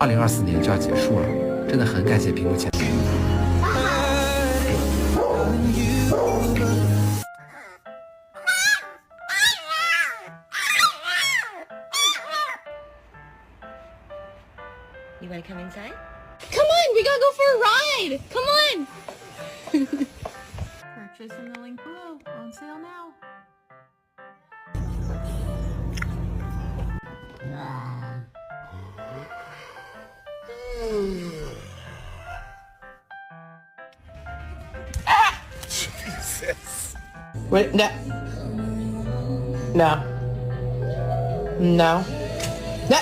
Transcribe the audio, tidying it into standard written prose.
2024年就要结束了，真的很感谢屏幕前。You want to come inside? Come on, we gotta go for a ride. Come on. Purchase in the link below. On sale now. Jesus. Wait, no. No. No. No.